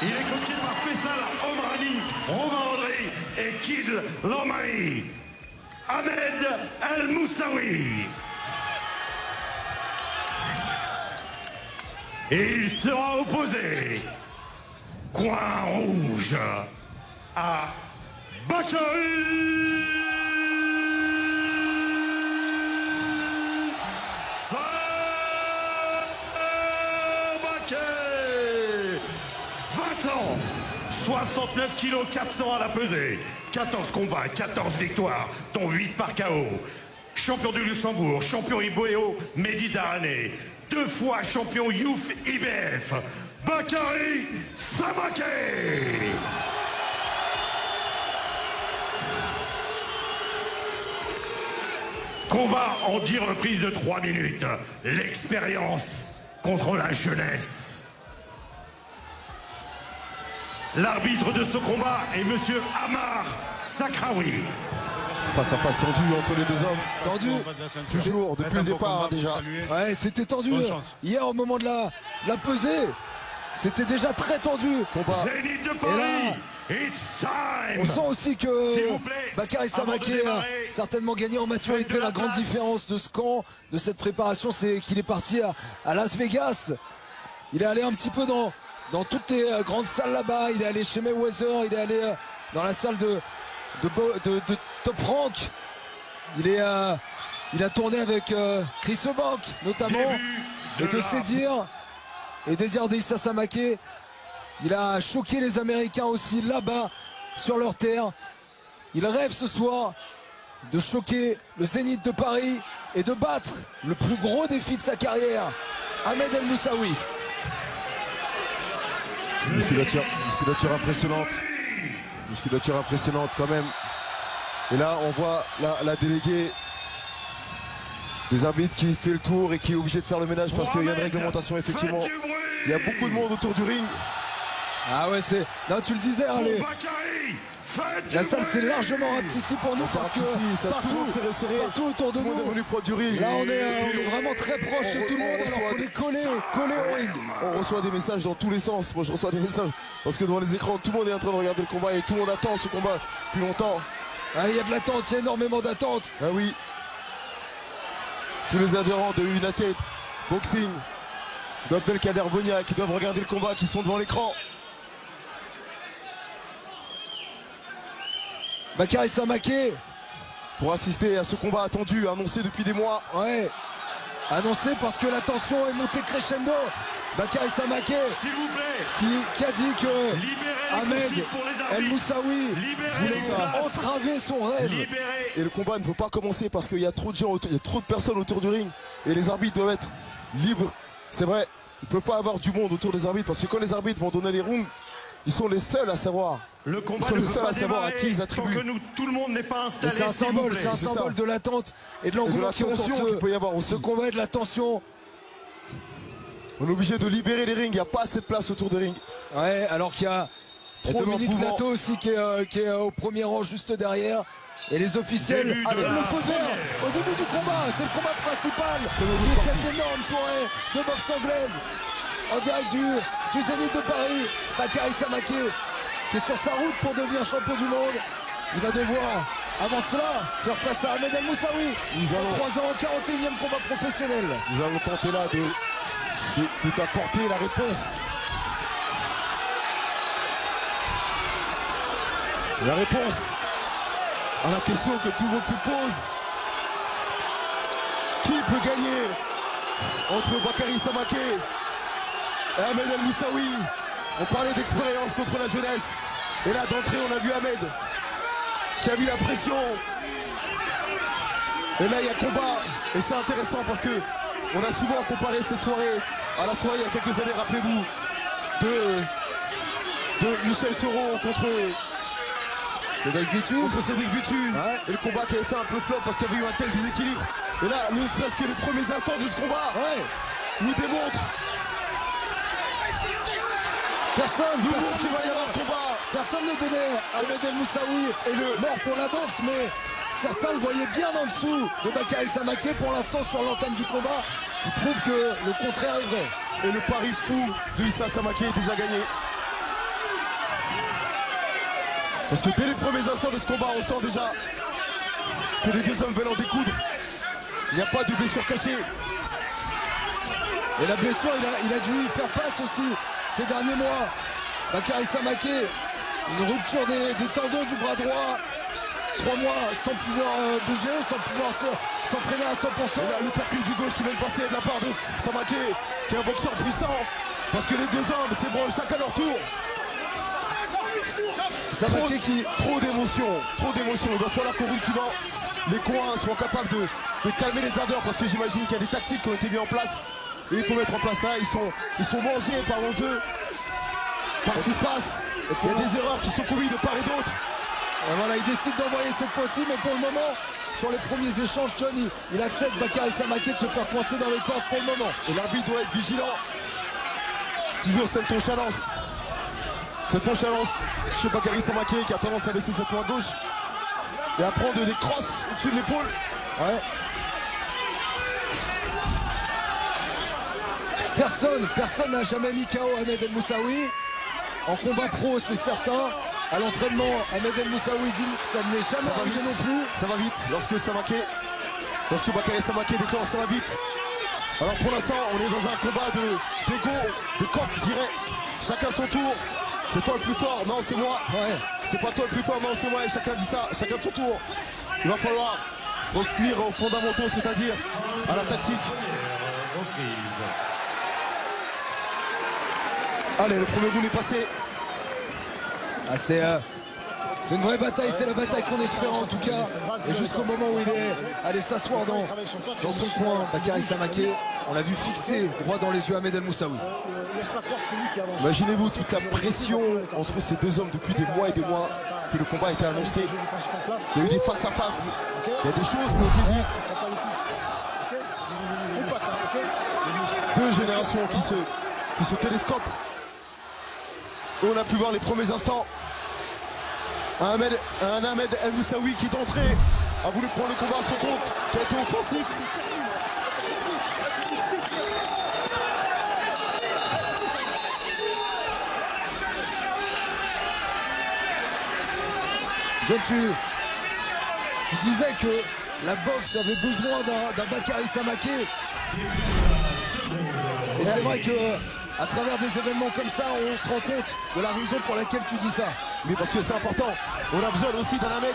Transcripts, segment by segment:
Il est coaché par Faisal Omrani, Romain André et Kid Lomai. Ahmed El Moussaoui. Et il sera opposé, coin rouge, à Bakary Samaké. 20 ans, 69 kilos 400 à la pesée, 14 combats, 14 victoires, dont 8 par KO. Champion du Luxembourg, champion Iboeo Méditerranée, 2 fois champion Youth IBF, Bakary Samaké. Combat en 10 reprises de 3 minutes. L'expérience contre la jeunesse. L'arbitre de ce combat est Monsieur Amar Sakraoui. Face à face tendu entre les deux hommes. Tendu. Toujours, depuis le départ hein, déjà. Ouais, c'était tendu. Hier, au moment de la pesée, c'était déjà très tendu. Zénith de Paris. It's time. On sent aussi que S'il vous plaît, Bakary Samaké a certainement gagné en maturité. La grande différence de ce camp, de cette préparation, c'est qu'il est parti à Las Vegas. Il est allé un petit peu dans toutes les grandes salles là-bas. Il est allé chez Mayweather, il est allé dans la salle de Top Rank. Il a tourné avec Chris Eubank notamment, et de se dire, et de dire d'Issa Samaké. Il a choqué les Américains aussi là-bas sur leur terre. Il rêve ce soir de choquer le Zénith de Paris et de battre le plus gros défi de sa carrière, Ahmed El Moussaoui. Musculature impressionnante. Musculature impressionnante quand même. Et là on voit la déléguée des arbitres qui fait le tour et qui est obligé de faire le ménage parce qu'il y a une réglementation effectivement. Il y a beaucoup de monde autour du ring. Ah ouais, c'est... Là tu le disais, allez. La salle s'est largement rapetissée pour nous parce que partout autour de nous, là on est vraiment très proche de tout le monde alors qu'on est collé au ring. On reçoit des messages dans tous les sens. Moi je reçois des messages parce que devant les écrans tout le monde est en train de regarder le combat et tout le monde attend ce combat depuis longtemps. Ah, il y a de l'attente, il y a énormément d'attente. Ah oui. Tous les adhérents de United Boxing, d'Abdelkader Bonia qui doivent regarder le combat, qui sont devant l'écran. Bakary Samaké pour assister à ce combat attendu, annoncé depuis des mois. Ouais, annoncé parce que la tension est montée crescendo. Bakary Samaké qui a dit que Ahmed El Moussaoui voulait entraver son rêve. Et le combat ne peut pas commencer parce qu'il y a trop de gens, il y a trop de personnes autour du ring et les arbitres doivent être libres. C'est vrai, il ne peut pas avoir du monde autour des arbitres parce que quand les arbitres vont donner les rounds, ils sont les seuls à savoir. Le combat ils sont les seuls à savoir à qui ils attribuent. Tant que tout le monde n'est pas installé. C'est un symbole de l'attente et de l'engouement qui peut y avoir aussi. Ce combat et de la tension. On est obligé de libérer les rings, il n'y a pas assez de place autour des rings. Ouais, alors qu'il y a Dominique Nato aussi qui est au premier rang juste derrière. Et les officiels avec le feu vert au début du combat. C'est le combat principal de cette énorme soirée de boxe anglaise. En direct du Zénith de Paris, Bakary Samaké qui est sur sa route pour devenir champion du monde. Il va devoir, avant cela, faire face à Ahmed El Moussaoui. Nous allons 3 ans, 41e combat professionnel. Nous allons tenter là de t'apporter la réponse. La réponse à la question que tout le monde se pose. Qui peut gagner entre Bakary Samaké et Ahmed El Moussaoui? On parlait d'expérience contre la jeunesse. Et là, d'entrée, on a vu Ahmed qui a mis la pression. Et là, il y a combat. Et c'est intéressant parce que on a souvent comparé cette soirée à la soirée il y a quelques années, rappelez-vous, de Michel Soro contre Cédric Vitu. Ouais. Et le combat qui avait fait un peu flop parce qu'il y avait eu un tel déséquilibre. Et là, ne serait-ce que les premiers instants de ce combat nous démontrent. Personne qu'il va y avoir combat. Personne ne donnait à Ahmed El Moussaoui mort pour la boxe, mais certains le voyaient bien en dessous de Bakary Samaké. Pour l'instant, sur l'entame du combat, il prouve que le contraire est vrai. Et le pari fou de Issa Samaké est déjà gagné. Parce que dès les premiers instants de ce combat, on sent déjà que les deux hommes veulent en découdre. Il n'y a pas de blessure cachée. Et la blessure, il a dû y faire face aussi ces derniers mois. Bakary Samaké, une rupture des tendons du bras droit. 3 mois sans pouvoir bouger, sans pouvoir s'entraîner à 100%. Et là, le percute du gauche qui vient de passer de la part de Samaké, qui est un boxeur puissant. Parce que les deux hommes s'ébranlent chacun leur tour. Samaké qui... Trop d'émotions, trop d'émotions. Il va falloir qu'au round suivant, les coins soient capables de calmer les ardeurs. Parce que j'imagine qu'il y a des tactiques qui ont été mises en place. Et il faut mettre en place là, ils sont mangés par l'enjeu, par ce qui se passe. Il y a des erreurs qui sont commises de part et d'autre. Et voilà, il décide d'envoyer cette fois-ci, mais pour le moment, sur les premiers échanges, John, il accepte Bakary Samaké de se faire coincer dans les cordes pour le moment. Et l'arbitre doit être vigilant. Toujours cette nonchalance. Cette nonchalance chez Bakary Samaké qui a tendance à baisser cette main gauche et à prendre des crosses au-dessus de l'épaule. Ouais. Personne n'a jamais mis KO Ahmed El Moussaoui. En combat pro, c'est certain. À l'entraînement, Ahmed El Moussaoui dit que ça ne l'est jamais arrivé non plus. Ça va vite. Lorsque Bakary Samaké déclenche, ça va vite. Alors pour l'instant, on est dans un combat d'ego, de coq, je dirais. Chacun son tour. C'est toi le plus fort, non c'est moi. Ouais. C'est pas toi le plus fort, non c'est moi. Et chacun dit ça, chacun son tour. Il va falloir revenir aux fondamentaux, c'est-à-dire à la tactique. Allez, le premier round est passé. Ah, c'est une vraie bataille, c'est la bataille qu'on espère en tout cas. Et jusqu'au moment où il est allé s'asseoir dans son coin, Bakary Samaké, on l'a vu fixé droit dans les yeux Ahmed El Moussaoui. Imaginez-vous toute la pression entre ces deux hommes depuis des mois et des mois que le combat a été annoncé. Il y a eu des face à face, il y a des choses qui ont été dites. Deux générations qui se télescopent. Et on a pu voir les premiers instants. Un Ahmed El Moussaoui qui d'entrée a voulu prendre le combat à son compte, qui a été offensif. John, tu disais que la boxe avait besoin d'un Bakary Samaké. Et c'est vrai que à travers des événements comme ça, on se rend compte de la raison pour laquelle tu dis ça. Mais parce que c'est important. On a besoin aussi d'un Ahmed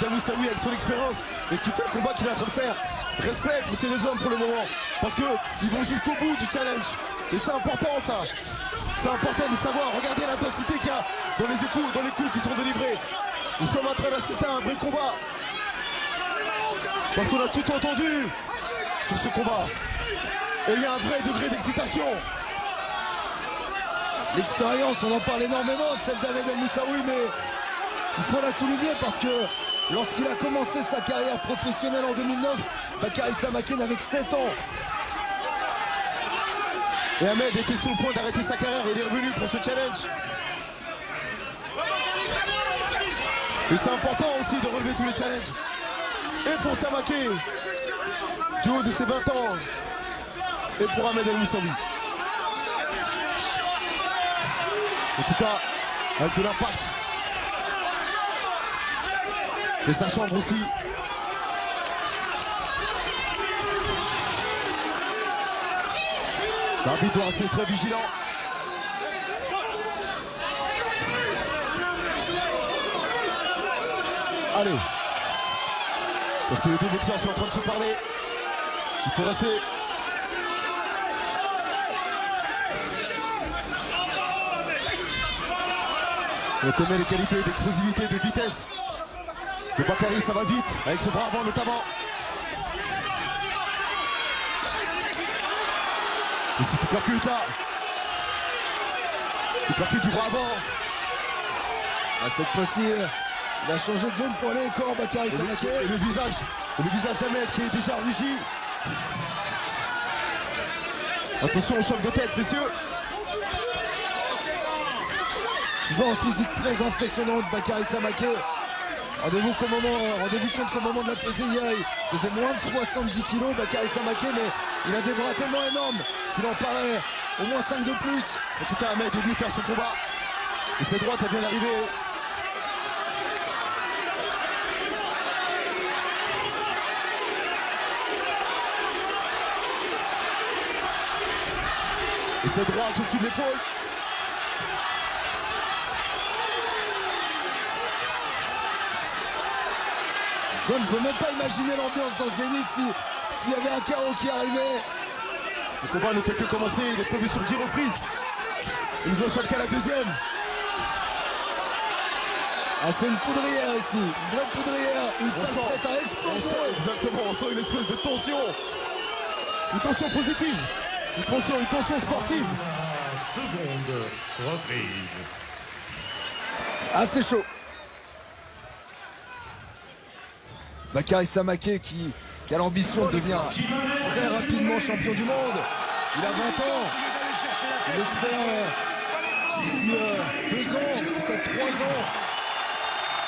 El Moussaoui avec son expérience et qui fait le combat qu'il est en train de faire. Respect pour ces deux hommes pour le moment. Parce qu'ils vont jusqu'au bout du challenge. Et c'est important ça. C'est important de savoir. Regardez l'intensité qu'il y a dans les coups qui sont délivrés. Nous sommes en train d'assister à un vrai combat. Parce qu'on a tout entendu sur ce combat. Et il y a un vrai degré d'excitation. L'expérience, on en parle énormément de celle d'Ahmed El Moussaoui, mais il faut la souligner parce que lorsqu'il a commencé sa carrière professionnelle en 2009, Bakary Samaké n'avait que 7 ans. Et Ahmed était sur le point d'arrêter sa carrière et il est revenu pour ce challenge. Et c'est important aussi de relever tous les challenges. Et pour Samaké, du haut de ses 20 ans, et pour Ahmed El Moussaoui. En tout cas, avec de l'impact. Et sa chambre aussi. L'arbitre doit rester très vigilant. Allez. Parce que les deux boxeurs sont en train de se parler. Il faut rester. On connaît les qualités d'explosivité, de vitesse de Bakary, ça va vite, avec ce bras avant notamment. Et si tu percutes là, il percute du bras avant. Ah, cette fois-ci, il a changé de zone pour aller au corps, Bakary Samaké. Et le visage d'Ahmed qui est déjà rougi. Attention au choc de tête, messieurs. Toujours un physique très impressionnant de Bakary Samaké. Rendez-vous compte qu'au moment de la pesée hier, il faisait moins de 70 kg, Bakary Samaké, mais il a des bras tellement énormes qu'il en paraît au moins 5 de plus. En tout cas, Ahmed est venu faire son combat. Et cette droite, elle vient d'arriver. Et c'est droit tout dessus de l'épaule. John, je veux même pas imaginer l'ambiance dans Zénith s'il y avait un chaos qui arrivait. Le combat ne fait que commencer, il est prévu sur 10 reprises. Ils nous en sont qu'à la deuxième. Ah, c'est une poudrière ici, une vraie poudrière, une salle prête à On exploser. sent exactement, on sent une espèce de tension. Une tension positive. Une tension sportive. Seconde reprise. Ah, c'est chaud. Bakary Samaké qui a l'ambition de devenir très rapidement champion du monde. Il a 20 ans. Il espère d'ici 2 ans, peut-être 3 ans.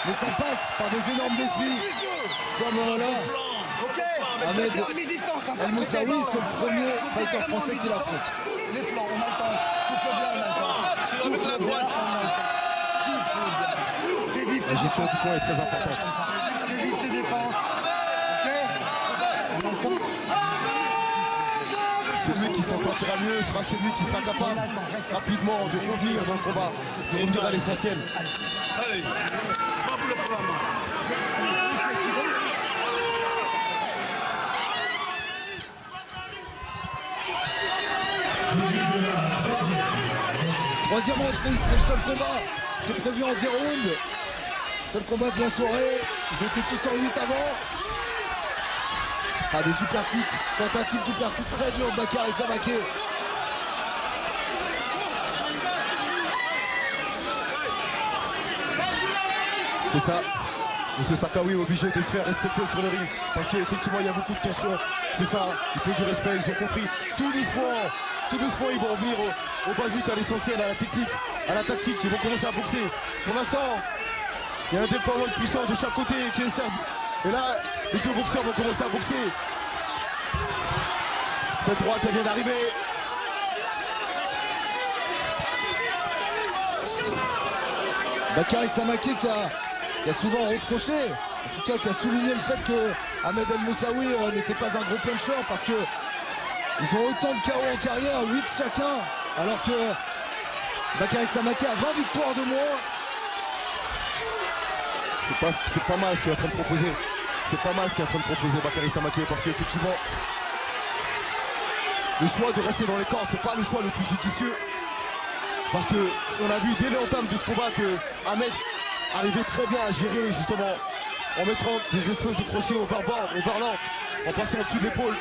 Mais ça passe par des énormes défis. Comme là, Ahmed El Moussaoui, c'est le premier fighter français qui l'affronte. Les flancs, on attend. Souffle bien, on attend. Souffle bien, fais vivre tes La gestion du point est très importante. Fais vivre tes défenses. Ok. On attend. Celui qui s'en sortira mieux sera celui qui sera capable rapidement de revenir dans le combat, de revenir à l'essentiel. Allez, frappe le flamand. Troisième reprise, c'est le seul combat qui est prévu en 10 rounds. Seul combat de la soirée. Ils étaient tous en 8 avant. Ah, des super kicks, tentative du kick très dur de Bakary Samaké. C'est ça. Monsieur Sakawi est obligé de se faire respecter sur le ring parce qu'effectivement il y a beaucoup de tension. C'est ça, il faut du respect, ils ont compris. Tout doucement ils vont revenir au basique, à l'essentiel, à la technique, à la tactique. Ils vont commencer à boxer. Pour l'instant, il y a un déploiement de puissance de chaque côté qui est servi. Et là, les deux boxeurs vont commencer à boxer. Cette droite, elle vient d'arriver. Bakary Samaké qui a souvent reproché, en tout cas qui a souligné le fait que Ahmed El Moussaoui n'était pas un gros puncher parce que ils ont autant de KO en carrière, 8 chacun, alors que Bakary Samaké a 20 victoires de moins. C'est pas mal ce qu'il est en train de proposer. C'est pas mal ce qu'il est en train de proposer Bakary Samaké parce qu'effectivement, le choix de rester dans les corps, c'est pas le choix le plus judicieux. Parce qu'on a vu dès l'entame de ce combat que Ahmed arrivait très bien à gérer justement en mettant des espèces de crochets au overland, en passant au-dessus de l'épaule.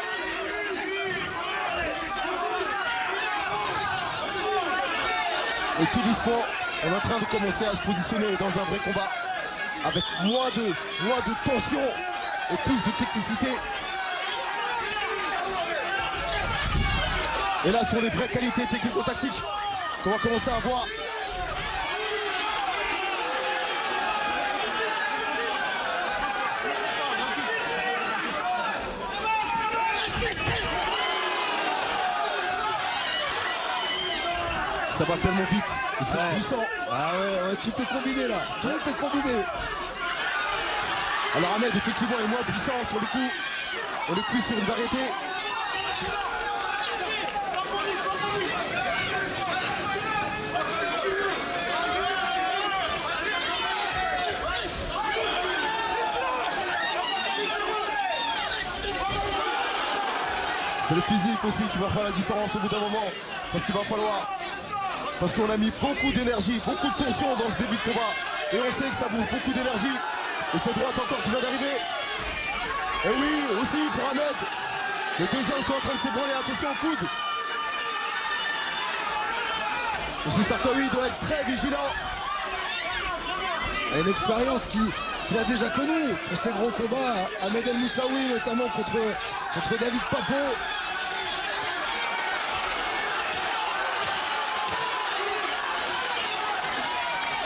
Et tout doucement, on est en train de commencer à se positionner dans un vrai combat avec moins de tension et plus de technicité. Et là sont les vraies qualités technico-tactiques qu'on va commencer à voir. Ça va tellement vite et c'est puissant. Ah ouais, tout est combiné là, tout est combiné. Alors Ahmed effectivement est moins puissant sur le coup. On est plus sur une variété. C'est le physique aussi qui va faire la différence au bout d'un moment. Parce qu'il va falloir. Parce qu'on a mis beaucoup d'énergie, beaucoup de tension dans ce début de combat. Et on sait que ça bouffe beaucoup d'énergie. Et cette droite encore qui vient d'arriver. Et oui, aussi pour Ahmed. Les deux hommes sont en train de s'ébranler. Attention au coude. M. Sakawi doit être très vigilant. Et une expérience qu'il a déjà connue pour ces gros combats. Ahmed El Moussaoui notamment contre David Papo.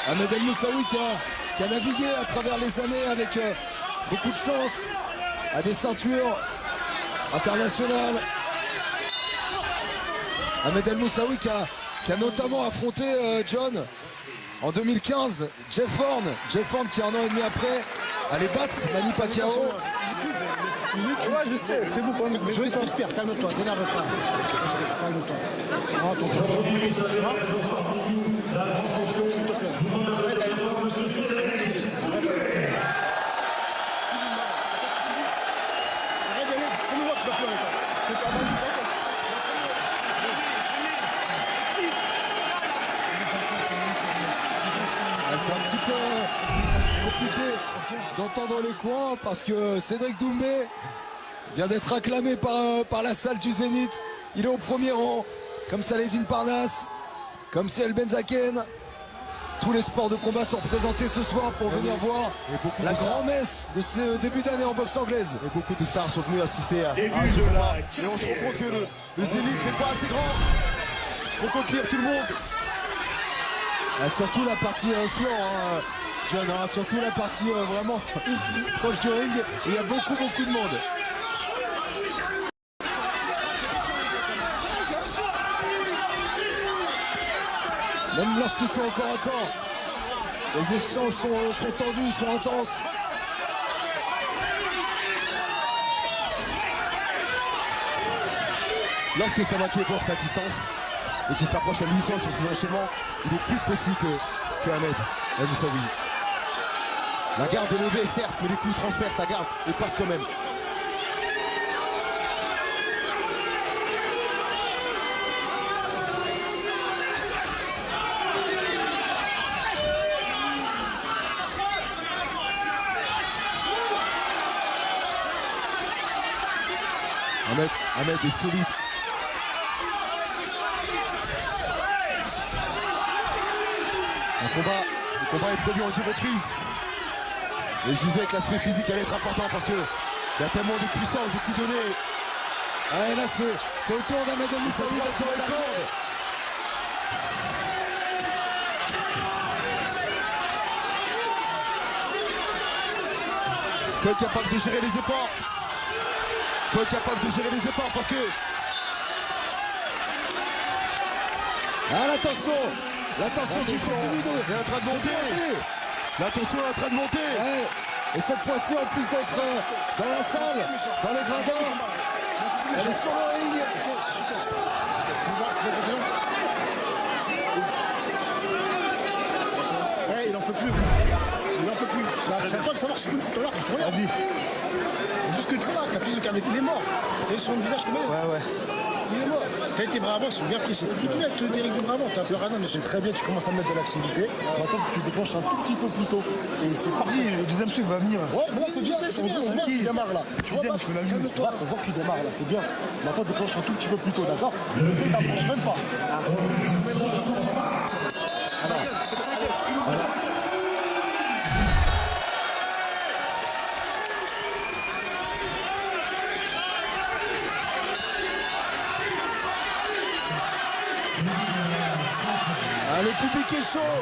Ahmed El Moussaoui qui a navigué à travers les années avec beaucoup de chance à des ceintures internationales. Ahmed El Moussaoui qui a notamment affronté John en 2015, Jeff Horn qui un an et demi après allait battre Manny Pacquiao. Ouais, je sais, c'est vous. Je respire, calme-toi, t'énerve pas. Calme-toi. Arrête d'aller, prends-le-moi que je dois plus arrêter. C'est pas mal. C'est un petit peu compliqué d'entendre les coins parce que Cédric Doumbé vient d'être acclamé par la salle du Zénith. Il est au premier rang, comme Saladin Parnasse, comme Ciel Benzaken. Tous les sports de combat sont représentés ce soir pour venir voir la grand-messe de ce début d'année en boxe anglaise. Et beaucoup de stars sont venus assister à ce combat. Et on se rend compte que le Zénith n'est pas assez grand pour contenir tout le monde. Surtout la partie flanc, hein, John, hein, surtout la partie vraiment proche du ring, où il y a beaucoup de monde. Même lorsqu'ils sont encore à corps, les échanges sont tendus, sont intenses. Lorsque Samake boxe à distance et qu'il s'approche à l'unisson sur ses enchaînements, il est plus précis que Ahmed El Moussaoui. La garde est levée, certes, mais les coups transpercent la garde et passent quand même. Ahmed est solide. Le combat est prévu en 10 reprises. Et je disais que l'aspect physique allait être important parce qu'il y a tellement de puissance, de coups donnés. Et là c'est au tour d'Ahmed El Moussaoui d'attirer la corde. Il faut être capable de gérer les efforts. Il faut être capable de gérer les efforts parce que... Ah, l'attention qui continue de... Il est en train de monter. La tension est en train de monter. Ouais. Et cette fois-ci, en plus d'être dans la salle, dans les gradins, elle est sur le ring. Ouais, il en peut plus. Il en peut plus. C'est pas que ça marche tout à l'heure, tu fais rien. Vas-y. C'est juste que tu vois là, t'as plus de carnet, il est mort. T'as sur le visage comme elle. Ouais. Il est mort. T'as été bravo, ils sont bien pris. C'est plus tout net, tu dérives de bravo. T'as peur à non, mais c'est très bien, tu commences à mettre de l'activité. Maintenant, tu déclenches un tout petit peu plus tôt. Et c'est parti. Le deuxième souffle va venir. Ouais, mais là, c'est bien, c'est bien. On voit que tu démarres là. Tu vois, Sixième, je fais la lune. on voit que tu démarres là, c'est bien. Maintenant, déclenche un tout petit peu plus tôt, d'accord? Tu t'approches même pas. Ah, le public est chaud.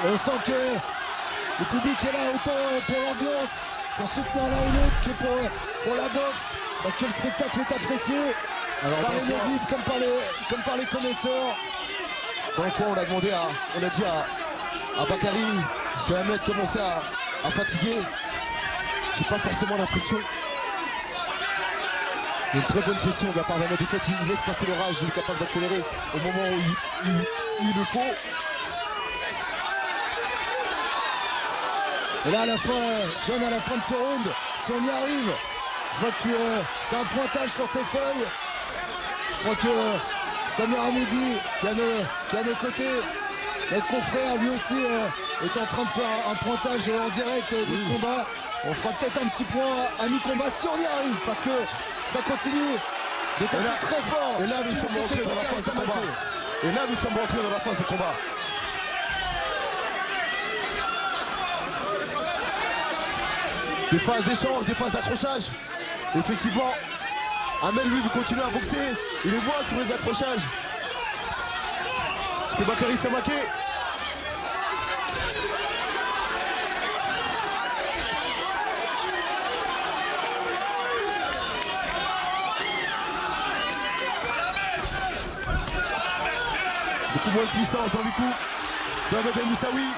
On sent que le public est là autant pour l'ambiance, pour soutenir l'un ou l'autre que pour la boxe, parce que le spectacle est apprécié par les novices comme par les connaisseurs. Dans le coin, on a dit à Bakary que Ahmed commençait à fatiguer. J'ai pas forcément l'impression. Une très bonne gestion de la part d'Ahmed. En fait, il laisse passer l'orage, il est capable d'accélérer au moment où il le faut. Et là, à la fin, John, à la fin de ce round, si on y arrive, je vois que tu as un pointage sur tes feuilles. Je crois que Samir Hamoudi, qui est à nos côtés, notre confrère, lui aussi, est en train de faire un pointage en direct de ce combat. On fera peut-être un petit point à mi-combat si on y arrive, parce que ça continue de taper très fort. Et là, nous sommes rentrés dans la phase de combat. Et là, nous sommes rentrés dans la phase de combat. Des phases d'échange, des phases d'accrochage. Effectivement, Ahmed, lui, veut continuer à boxer. Il est moins sur les accrochages que Bakary Samake. Beaucoup moins de puissance dans les coups d'Ahmed El Moussaoui.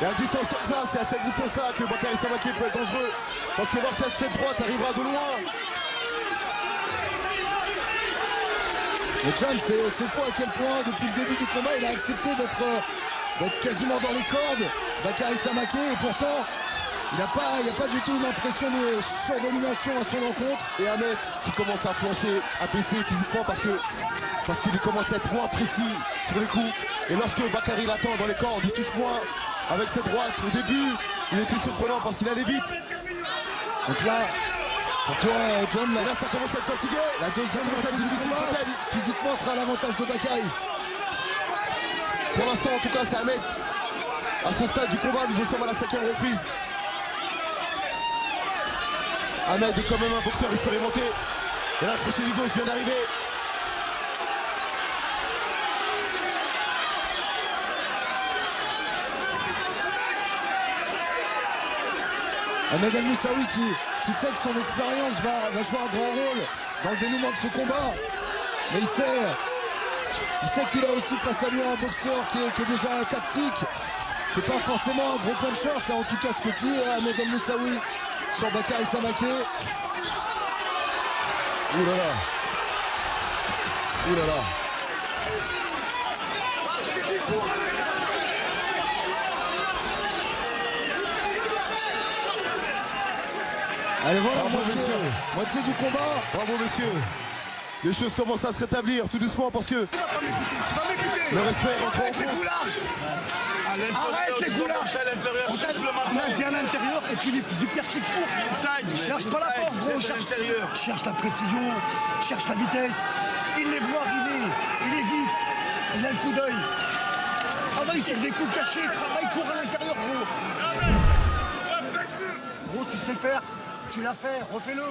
Et à distance comme ça, c'est à cette distance-là que Bakary Samake peut être dangereux. Parce que lorsqu'il y a cette droite arrivera de loin. Mais John, c'est fou à quel point, depuis le début du combat, il a accepté d'être quasiment dans les cordes, Bakary Samaké, et pourtant, il n'y a pas du tout une impression de surdomination à son encontre. Et Ahmed qui commence à flancher, à baisser physiquement parce qu'il commence à être moins précis sur les coups. Et lorsque Bakary l'attend dans les cordes, il touche moins avec cette droite. Au début, il était surprenant parce qu'il allait vite. Donc là, pour toi, John, Et là, ça commence à être fatigué. la deuxième Ça commence à moitié être du difficile combat, peut-être. physiquement, sera à l'avantage de Bakary. Pour l'instant, en tout cas, c'est Ahmed. À ce stade du combat, nous en sommes à la 5e reprise. Ahmed est quand même un boxeur expérimenté. Et là, le crochet du gauche vient d'arriver. Ahmed El-Moussaoui qui sait que son expérience va jouer un grand rôle dans le dénouement de ce combat. Mais il sait qu'il a aussi face à lui un boxeur qui est déjà tactique, qui n'est pas forcément un gros puncher. C'est en tout cas ce que dit Ahmed El-Moussaoui sur Bakary Samaké. Ouh là là. Ouh là là. Allez voilà, Bravo, messieurs. moitié du combat. Bravo messieurs. Les choses commencent à se rétablir tout doucement parce que le respect rentre en compte. Arrête les goulages à l'intérieur, cherche le On a marteau. dit à l'intérieur et puis les hypertiques courts. Cherche pas la force, gros. Cherche la précision, cherche la vitesse. Il les voit arriver. Il est vif. Il a le coup d'œil. Travaille sur des coups cachés. Travaille, court à l'intérieur, gros. Gros, tu sais faire. Tu l'as fait. Refais-le.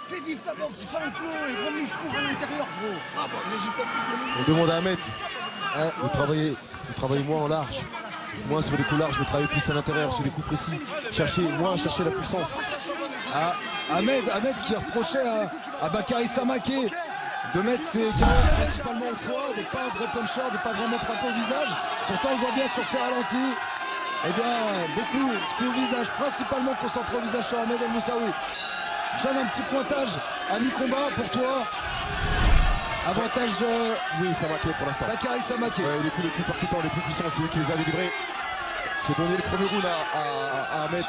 Fais vivre ta boxe. Fais un clos et remise court à l'intérieur, gros. On demande à Ahmed de travailler moins en large. Moins sur les coups larges, mais travailler plus à l'intérieur, sur les coups précis. Chercher la puissance. Ahmed qui reprochait à Bakary Samaké de mettre ses carrières principalement au foie, d'être pas un vrai puncher, de pas vraiment frapper au visage. Pourtant on voit bien sur ses ralentis, eh bien beaucoup de coups au visage, principalement concentré au visage sur Ahmed El-Moussaoui. Jeanne, un petit pointage à mi-combat pour toi. Avantage Oui, Samaké pour l'instant. Bakary Samaké. Ouais, les coups les plus percutants, les plus puissants, c'est lui qui les a délivrés. J'ai donné le premier round à Ahmed.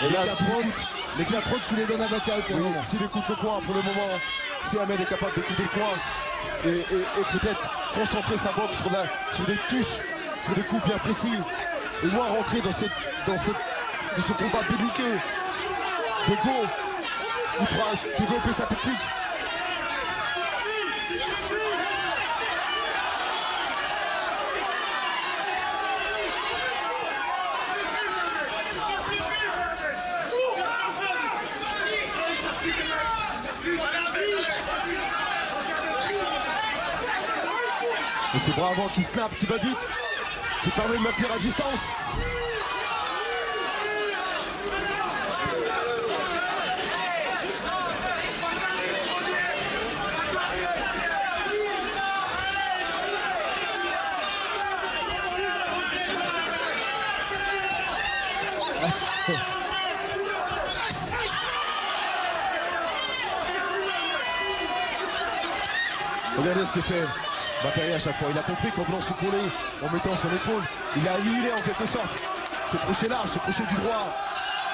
Et là, les 4 autres, tu les donnes à Bakary pour le Oui, moment. s'il écoute le coin pour le moment, si Ahmed est capable d'écouter le coin et peut-être concentrer sa boxe sur des touches, sur des coups bien précis, et moins rentrer dans ce combat belliqueux de go, il pourra développer sa technique. Et ce bras avant qui snap, qui va vite, qui permet de maintenir à distance. Regardez ce que fait Bakary à chaque fois. Il a compris qu'en venant se coller, en mettant son épaule, il a annihilé en quelque sorte ce crochet large, ce crochet du droit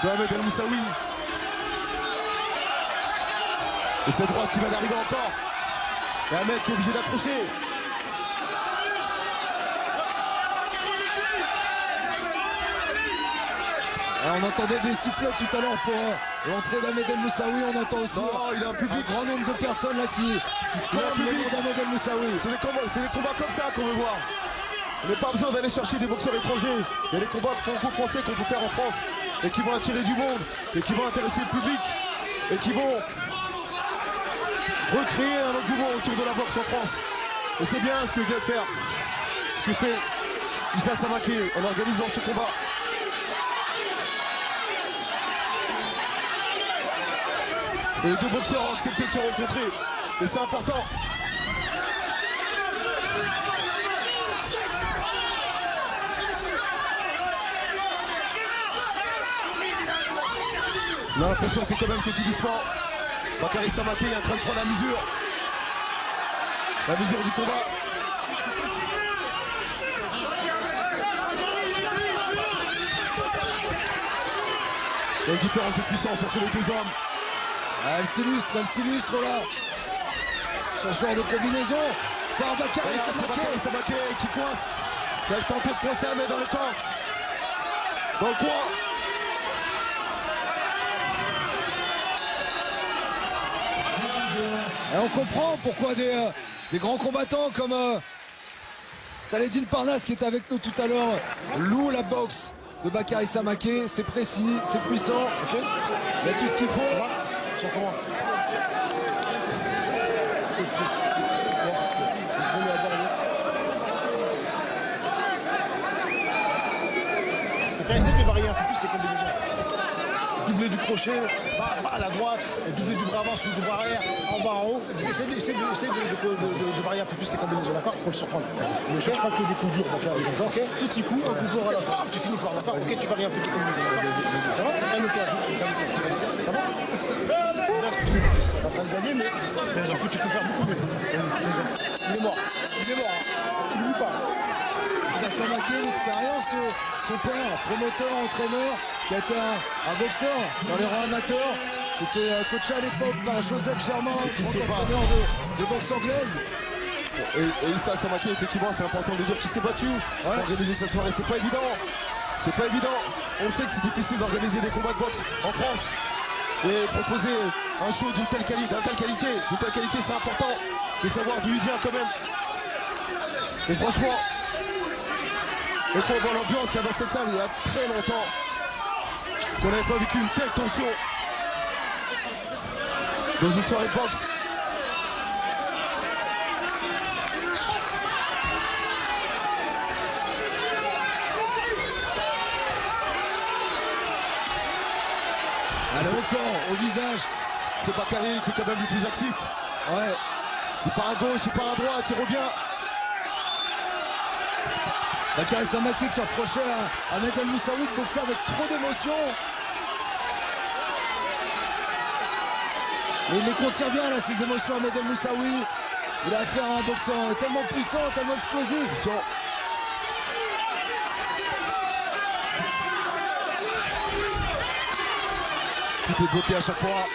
de Ahmed El-Moussaoui. Et cette droite qui va d'arriver encore. Et Ahmed qui est obligé d'accrocher. On entendait des sifflets tout à l'heure pour l'entrée d'Ahmed El-Moussaoui. On entend aussi Non, il y a un public. grand nombre de personnes là qui scandent le nom d'Ahmed El-Moussaoui. C'est les combats comme ça qu'on veut voir. On n'a pas besoin d'aller chercher des boxeurs étrangers. Il y a des combats franco-français qu'on peut faire en France et qui vont attirer du monde et qui vont intéresser le public et qui vont recréer un engouement autour de la boxe en France. Et c'est bien ce que vient de faire, ce que fait Issa Samaké en organisant ce combat. Et les deux boxeurs ont accepté de se rencontrer. Et c'est important. On a l'impression que quand même que tout doucement, Bakary Samaké est en train de prendre la mesure la mesure du combat. Il y a une différence de puissance entre les deux hommes. Ah, elle s'illustre là. Ce genre de combinaison par Bakary Samaké qui coince. Il va tenter de coincer Ahmed dans le corps. Dans le coin. Et on comprend pourquoi des grands combattants comme Saladin Parnasse qui est avec nous tout à l'heure loue la boxe de Bakary Samaké. C'est précis, c'est puissant. Ok. Il y a tout ce qu'il faut. Sur comment essayer de varier un peu plus ces combinaisons. Doubler du crochet, pas à la droite, doubler du bras avant sur du bras arrière, en bas en haut. Essaye de varier un peu plus ces combinaisons, d'accord, pour le surprendre. Ne cherche pas que des coups durs, d'accord, ok. Petit coup, un coup fort à la fin, tu finis fort, d'accord. Ok, tu varies un peu tes combinaisons. Ça va? Calme-toi, ça va? C'est en train de gagner, mais tu peux faire beaucoup mieux. Il est mort, il n'oublie pas. Samaké, l'expérience de son père, promoteur, entraîneur, qui a été un boxeur dans les rangs amateurs, qui était coaché à l'époque par Joseph Germain, entraîneur de boxe anglaise. Et Issa Samaké, effectivement, c'est important de dire qu'il s'est battu pour organiser cette soirée. C'est pas évident. C'est pas évident. On sait que c'est difficile d'organiser des combats de boxe en France. Et proposer un show d'une telle qualité, c'est important de savoir d'où il vient quand même. Et franchement, et qu'on voit l'ambiance qu'il y a dans cette salle, il y a très longtemps qu'on n'avait pas vécu une telle tension dans une soirée de boxe. Allez, encore au visage. C'est Bakary qui est quand même le plus actif. Ouais. Il part à gauche, il part à droite, il revient. Bakary Samaké qui reprochait à Ahmed El Moussaoui de boxer avec trop d'émotion. Et il les contient bien là, ces émotions, Ahmed El Moussaoui. Il a affaire à un boxeur tellement puissant, tellement explosif. Tout est bloqué à chaque fois.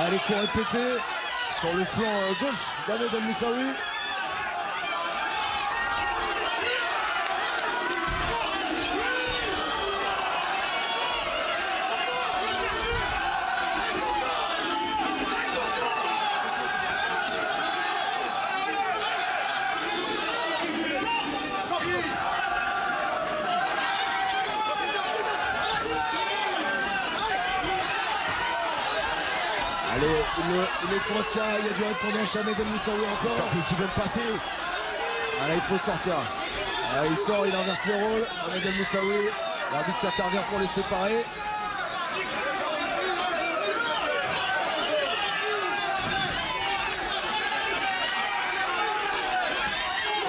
Allez, coup répété sur le flanc gauche d'Ahmed El Moussaoui. Allez, il est conscient, il y a du répondant chez Ahmed El Moussaoui encore. Qui veulent passer. Là, il faut sortir. Là, il sort, il inverse le rôle. Ahmed El Moussaoui, l'arbitre qui intervient pour les séparer.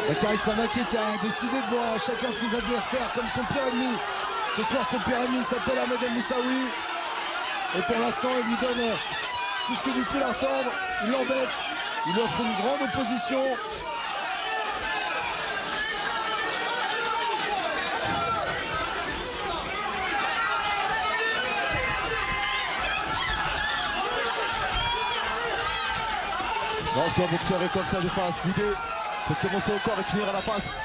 Bakary Samaké qui a décidé de voir chacun de ses adversaires comme son pire ennemi. Ce soir, son pire ennemi s'appelle Ahmed El Moussaoui. Et pour l'instant, il lui donne plus que du fil à retordre. Il l'embête. Il lui offre une grande opposition. Lorsqu'un boxeur est comme ça de face, l'idée c'est de commencer au corps et finir à la face.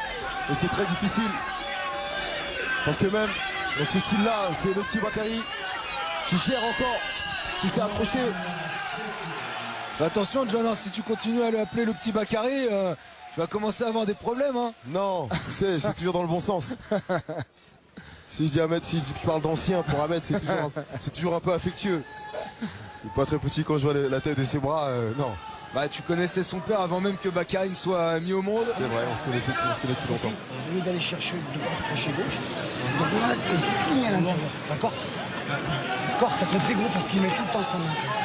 Et c'est très difficile. Parce que même dans ce style-là, c'est le petit Bakary qui gère encore, qui s'est accroché. Fais attention, John, hein, si tu continues à l'appeler le petit Bakary, tu vas commencer à avoir des problèmes. Hein. Non, tu sais, c'est toujours dans le bon sens. Si je dis Ahmed, si je parle d'ancien pour Ahmed, c'est toujours un peu affectueux. Il est pas très petit quand je vois la tête de ses bras, non. Bah, tu connaissais son père avant même que Bakary ne soit mis au monde. C'est vrai, on se connaît depuis longtemps. Au lieu d'aller chercher de droite, crochet gauche, de droite et signe à l'intérieur. D'accord? D'accord, t'as compris gros parce qu'il met tout le temps sa main comme ça.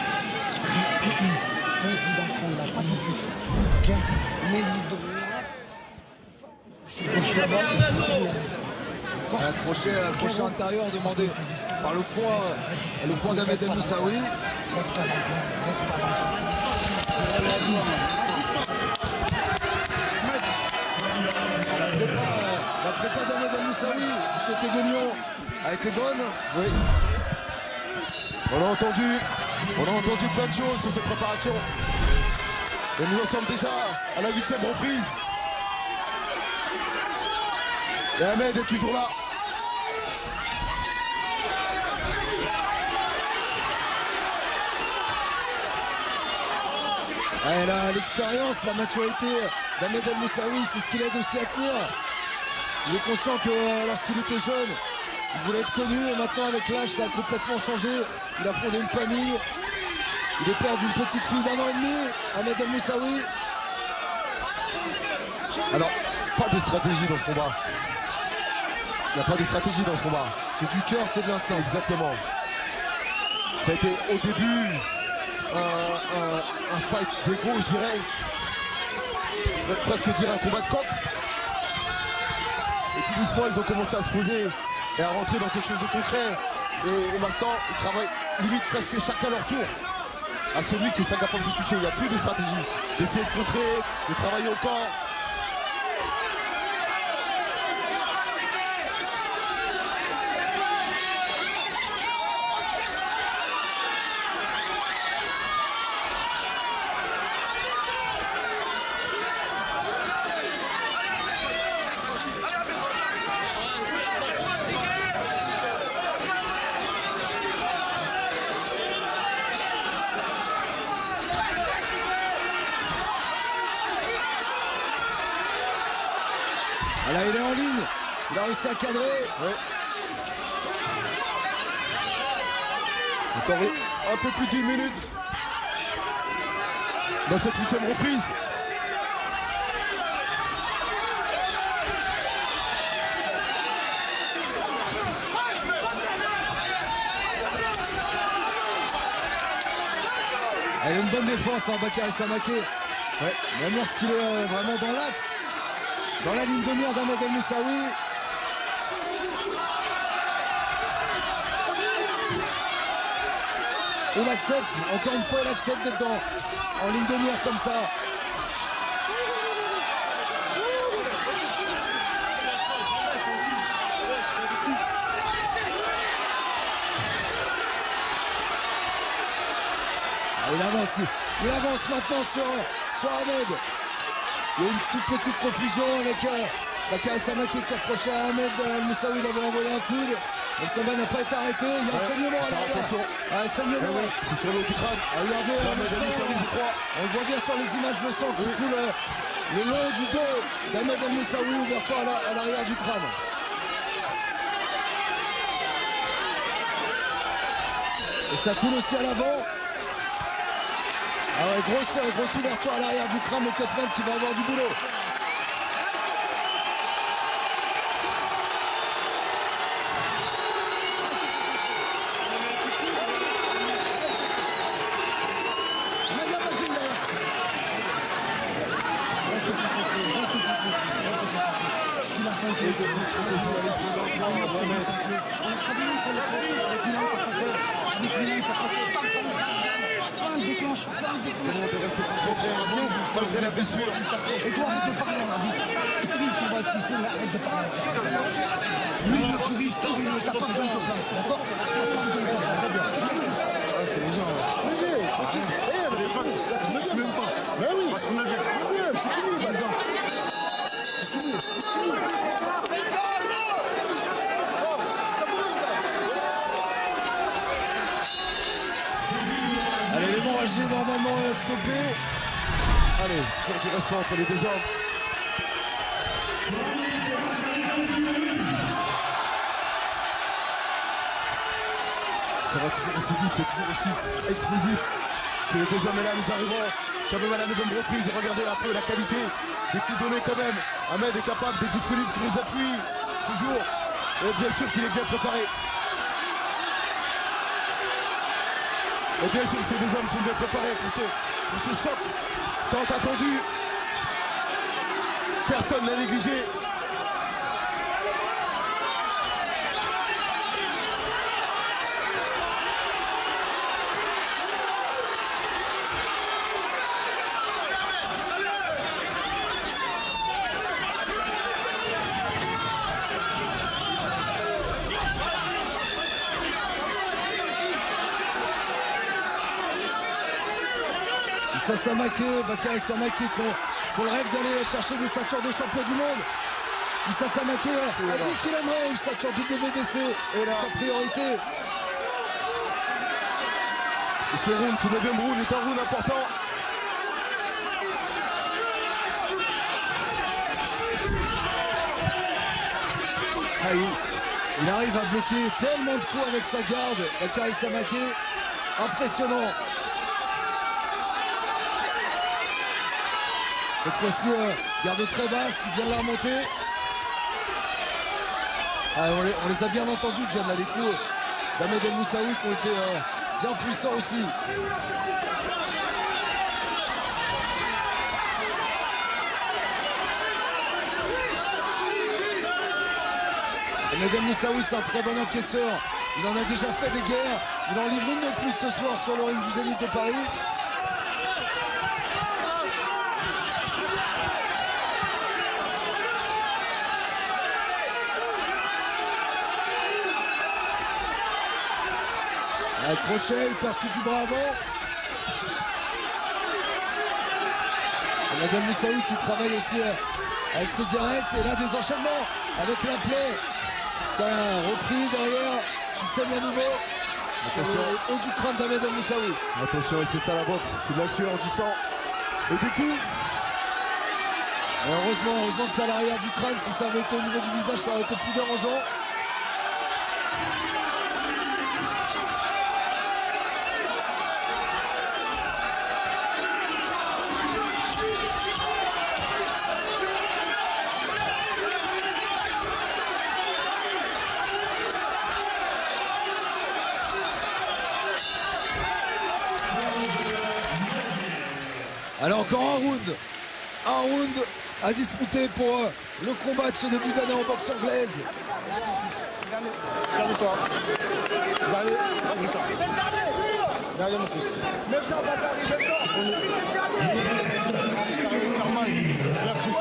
Vas-y dans ce monde-là, pas tout de suite. Ok? Mets-lui droit. Gauche là-bas, et tu finis. Un crochet intérieur demandé par le coin d'Ahmed El Moussaoui. Reste pas dans le coin, reste pas dans le coin. La prépa d'Ahmed El Moussaoui du côté de Lyon a été bonne. Oui. On a entendu plein de choses sur cette préparation. Et nous en sommes déjà à la 8e reprise. Et Ahmed est toujours là. Elle a l'expérience, la maturité d'Ahmed El Moussaoui, c'est ce qui l'aide aussi à tenir. Il est conscient que lorsqu'il était jeune, il voulait être connu et maintenant avec l'âge ça a complètement changé. Il a fondé une famille. Il est père d'une petite fille d'1 an et demi, Ahmed El Moussaoui. Alors, pas de stratégie dans ce combat. Il n'y a pas de stratégie dans ce combat. C'est du cœur, c'est de l'instinct. Exactement. Ça a été au début un fight d'ego, je dirais. Je pourrais presque dire un combat de coq. Et tout doucement, ils ont commencé à se poser et à rentrer dans quelque chose de concret. Et maintenant, ils travaillent limite presque chacun leur tour à celui qui sera capable de toucher. Il n'y a plus de stratégie. D'essayer de contrer, de travailler au corps. Là, il est en ligne. Il a réussi à cadrer. Ouais. Encore un peu plus d'1 minute dans cette 8e reprise. Elle a une bonne défense, hein, Bakary Samaké. Ouais. Même lorsqu'il est vraiment dans l'axe, dans la ligne de mire d'Ahmed El Moussaoui. Il accepte, encore une fois, il accepte d'être en ligne de mire comme ça. Il avance maintenant sur Ahmed. Il y a une toute petite confusion avec Bakary Samaké qui approchait à Ahmed El Moussaoui d'avoir envoyé un coude. Le combat n'a pas été arrêté. Il y a un saignement à l'arrière. Attention. Un saignement. Oui, c'est sur le haut du crâne. Regardez, Ahmed El Moussaoui, je crois. on le voit bien sur les images, le sang qui coule le long du dos d'Ahmed El Moussaoui, ouverture à l'arrière du crâne. Et ça coule aussi à l'avant. Ah ouais, grosse ouverture à l'arrière du crâne, le Cutman qui va avoir du boulot. Malgré la blessure. Et toi, arrête de parler à l'arbitre. Plus qu'on va siffler, mais arrête de parler à l'arbitre. Lui, le plus riche, t'as pas besoin de ça. D'accord? T'as pas besoin de ça. C'est les gens. Je sais même pas. Ben oui, parce qu'on a vu. C'est fini, par exemple. C'est fini. Allez, l'hémorragie est normalement stoppée. Allez, toujours du respect entre les deux hommes. Ça va toujours aussi vite, c'est toujours aussi explosif. Que les deux hommes, et là, nous arrivons quand même à la 9e reprise. Et regardez un peu la qualité des coups donnés quand même. Ahmed est capable d'être disponible sur les appuis, toujours. Et bien sûr qu'il est bien préparé. Et bien sûr que ces deux hommes sont bien préparés pour ce pour ce choc tant attendu. Personne n'a négligé. Issa Samake, Bakary Samake qu'on le rêve d'aller chercher des ceintures de champion du monde. Issa Samake a dit qu'il aimerait une ceinture WBC, et là, c'est sa priorité. Et ce round, ce 9e round est un round important. Ah, il arrive à bloquer tellement de coups avec sa garde, Bakary Samake, impressionnant. Cette fois-ci, garde très basse, il vient de la remonter. Ah, on les a bien entendus, John, là, les coups d'Ahmed El Moussaoui qui ont été bien puissants aussi. Ahmed El Moussaoui, c'est un très bon encaisseur. Il en a déjà fait des guerres. Il en livre une de plus ce soir sur le ring du Zénith de Paris. Un crochet, il partit du bras avant. Ahmed El Moussaoui qui travaille aussi avec ses directs. Et là, des enchaînements avec la plaie. Tiens, repris derrière, qui saigne à nouveau. Sur le haut du crâne d'Ahmed El Moussaoui. Attention, et c'est ça la boxe, c'est de la sueur, du sang et des coups. Et heureusement que c'est à l'arrière du crâne. Si ça avait été au niveau du visage, ça aurait été plus dérangeant. Allez, encore un round à disputer pour le combat de ce début d'année en boxe anglaise. Ferme-toi. Derrière mon fils. Mets ça, Bakary, mets ça. Si t'arrives à me faire mal, je vais appeler.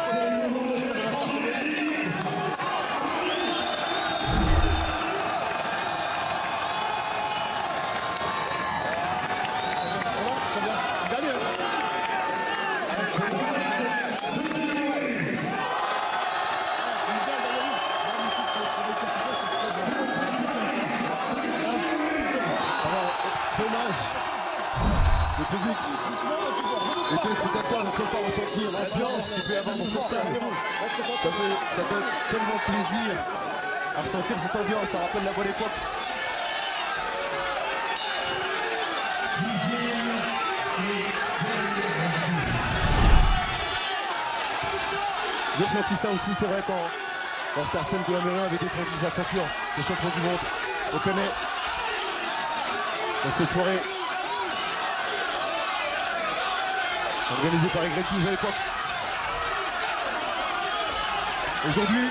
C'est bien. C'est gagné. Dommage. Le public, les téléspectateurs ne peuvent pas ressentir l'ambiance qu'il peut y avoir dans cette salle. Ça donne tellement plaisir à ressentir cette ambiance, ça rappelle la bonne époque. J'ai ressenti ça aussi, c'est vrai, lorsqu'Arsène Goulamirian avait défendu sa ceinture de champion du monde. On connaît dans cette soirée organisée par Y12 à l'époque. Aujourd'hui,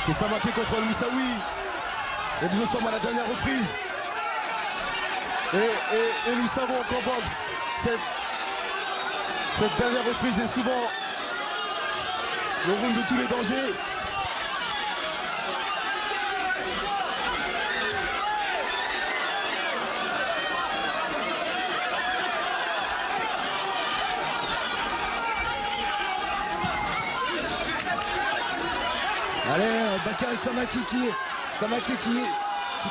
c'est Samake contre El Moussaoui. Et nous sommes à la dernière reprise. Et nous savons qu'en boxe, cette dernière reprise est souvent le round de tous les dangers. Allez, Bakary Samake qui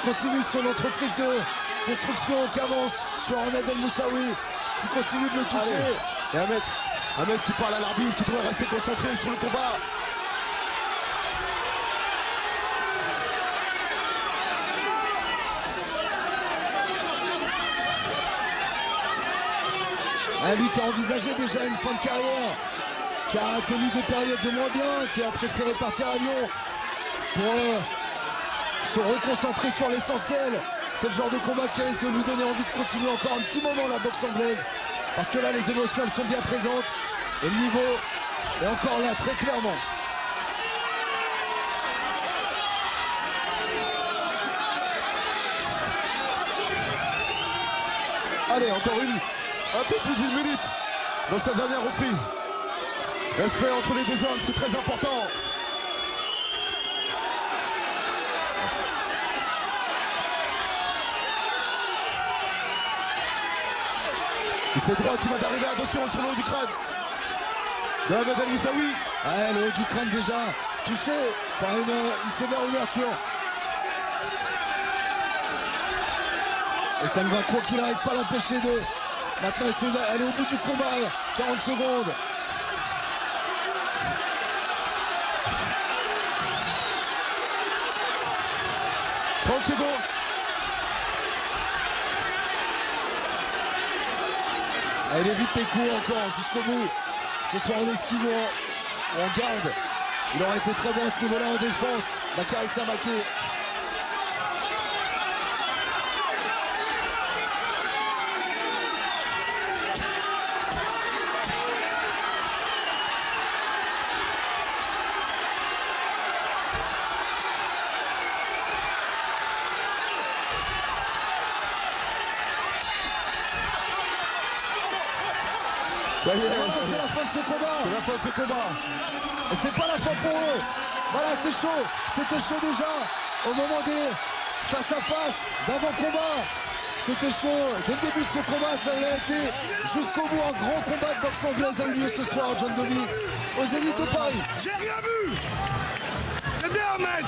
continue son entreprise de destruction, qui avance sur Ahmed El Moussaoui, qui continue de le toucher. Allez. Et Ahmed qui parle à l'arbitre, qui doit rester concentré sur le combat. Lui qui a envisagé déjà une fin de carrière, qui a connu des périodes de moins bien, qui a préféré partir à Lyon pour se reconcentrer sur l'essentiel. C'est le genre de combat qui risque de lui donner envie de continuer encore un petit moment la boxe anglaise. parce que là les émotions elles sont bien présentes et le niveau est encore là très clairement. Allez, encore un peu plus d'une minute dans cette dernière reprise. Respect entre les deux hommes, c'est très important. Et c'est droit qui va d'arriver, attention sur le haut du crâne de Ahmed El Moussaoui. Ouais, le haut du crâne déjà touché par une sévère ouverture. Et ça ne va quoi qu'il arrive pas l'empêcher de maintenant essayer d'aller au bout du combat. 40 secondes. Secondes. Elle évite les coups encore jusqu'au bout. Ce soir on esquive ou on garde. Il aurait été très bon à ce niveau-là en défense. Bakary Samaké. Ça y est, C'est la fin de ce combat. c'est la fin de ce combat. Et c'est pas la fin pour eux. Voilà, c'est chaud. C'était chaud déjà au moment des face à face d'avant-combat. C'était chaud. Dès le début de ce combat, ça a été jusqu'au bout un grand combat de boxe anglaise a eu lieu ce soir, John Dovi, au Zénith de Paris. J'ai rien vu. C'est bien, mec.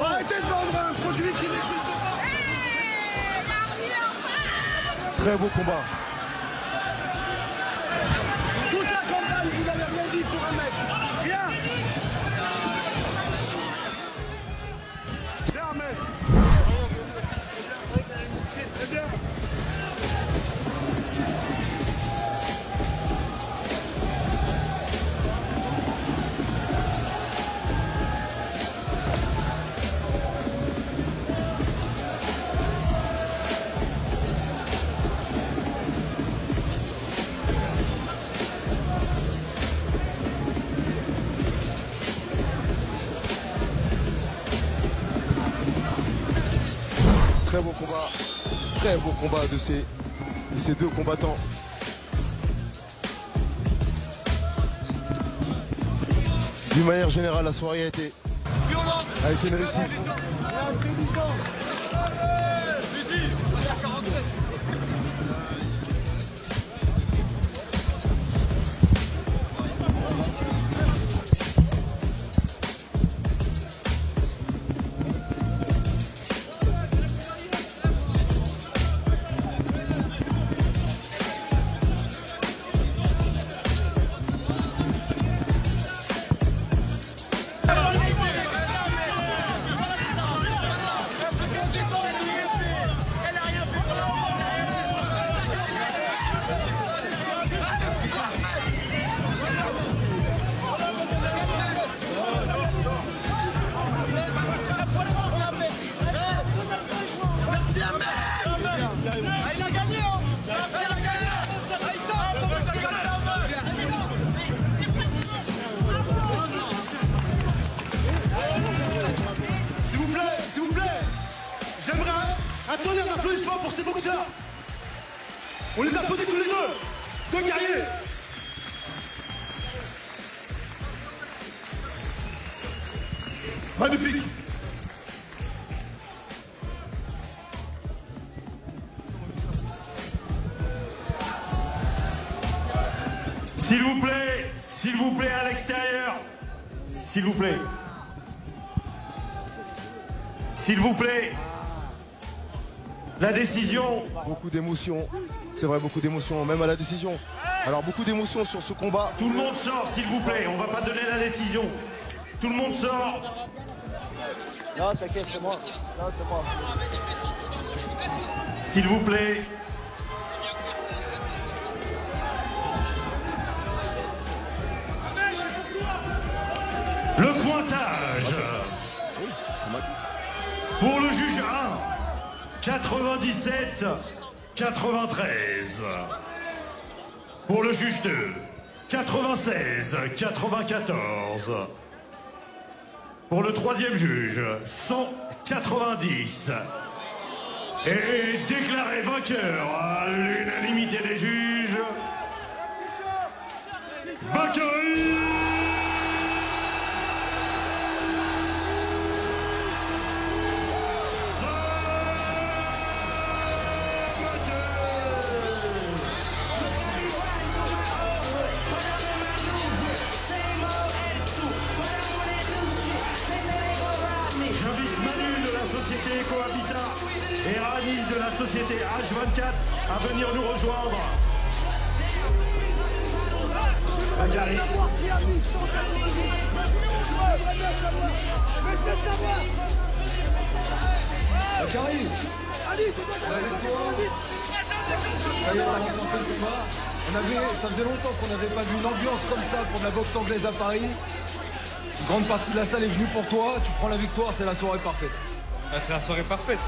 Arrêtez de vendre un produit qui n'existe pas. Très beau combat. Toute la campagne, vous n'avez rien dit sur un mec. Rien. C'est bien, mec. C'est bien. Très beau combat de ces deux combattants. D'une manière générale, la soirée a été une réussite. S'il vous plaît, j'aimerais un tonnerre d'applaudissements pour ces boxeurs. On les applaudit tous les deux guerriers. Magnifique. S'il vous plaît à l'extérieur. S'il vous plaît. S'il vous plaît. La décision. Beaucoup d'émotions, c'est vrai, beaucoup d'émotions, même à la décision. Alors beaucoup d'émotions sur ce combat. Tout le monde sort, s'il vous plaît. On va pas donner la décision. Tout le monde sort. Non, t'inquiète, c'est moi. Non, c'est moi. S'il vous plaît. Le pointage. Pour le juge 1, 97 93. Pour le juge 2, 96, 94. Pour le troisième juge, 190. Et déclaré vainqueur à l'unanimité des juges, Bakary J'invite Manu de la société Ecohabitat et Rani de la société H24 à venir nous rejoindre. Bakary. Bakary, avec toi, ça y est, on a remporté le combat. Ça faisait longtemps qu'on n'avait pas vu une ambiance comme ça pour de la boxe anglaise à Paris. Une grande partie de la salle est venue pour toi. Tu prends la victoire, c'est la soirée parfaite. Ah, c'est la soirée parfaite.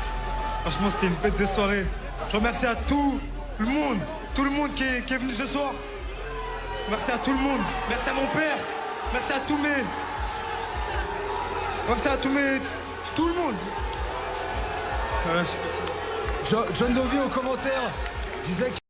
Franchement, c'était une bête de soirée. Je remercie à tout le monde qui est venu ce soir. Merci à tout le monde. Merci à mon père. Merci à tous mes... Merci à tout le monde. John Dovi au commentaire disait